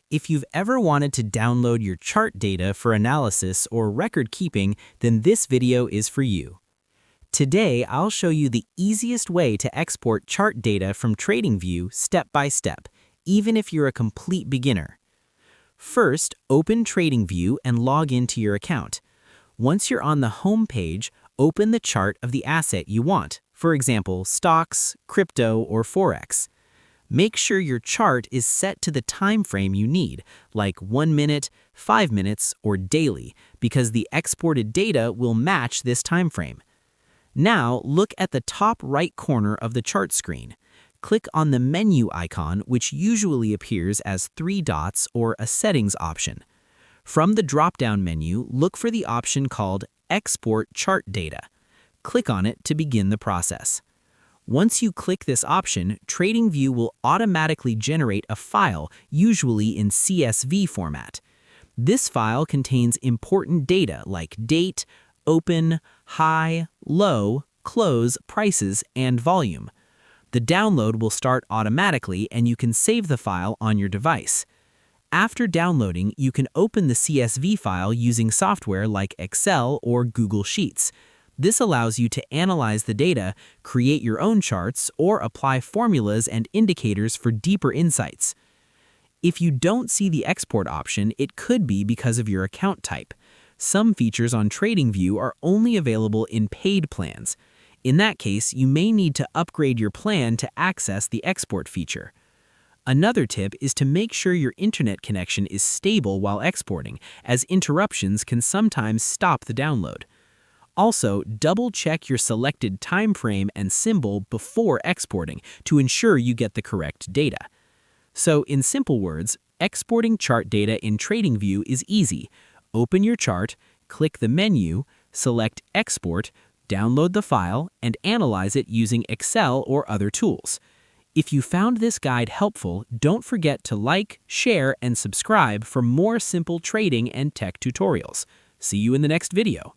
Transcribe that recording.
If you've ever wanted to download your chart data for analysis or record keeping, then this video is for you. Today, I'll show you the easiest way to export chart data from TradingView step by step, even if you're a complete beginner. First, open TradingView and log into your account. Once you're on the home page, open the chart of the asset you want, for example, stocks, crypto, or Forex. Make sure your chart is set to the time frame you need, like 1 minute, 5 minutes, or daily, because the exported data will match this time frame. Now, look at the top right corner of the chart screen. Click on the menu icon, which usually appears as 3 dots or a settings option. From the drop-down menu, look for the option called Export Chart Data. Click on it to begin the process. Once you click this option, TradingView will automatically generate a file, usually in CSV format. This file contains important data like date, open, high, low, close, prices, and volume. The download will start automatically and you can save the file on your device. After downloading, you can open the CSV file using software like Excel or Google Sheets. This allows you to analyze the data, create your own charts, or apply formulas and indicators for deeper insights. If you don't see the export option, it could be because of your account type. Some features on TradingView are only available in paid plans. In that case, you may need to upgrade your plan to access the export feature. Another tip is to make sure your internet connection is stable while exporting, as interruptions can sometimes stop the download. Also, double-check your selected time frame and symbol before exporting to ensure you get the correct data. So, in simple words, exporting chart data in TradingView is easy. Open your chart, click the menu, select Export, download the file, and analyze it using Excel or other tools. If you found this guide helpful, don't forget to like, share, and subscribe for more simple trading and tech tutorials. See you in the next video.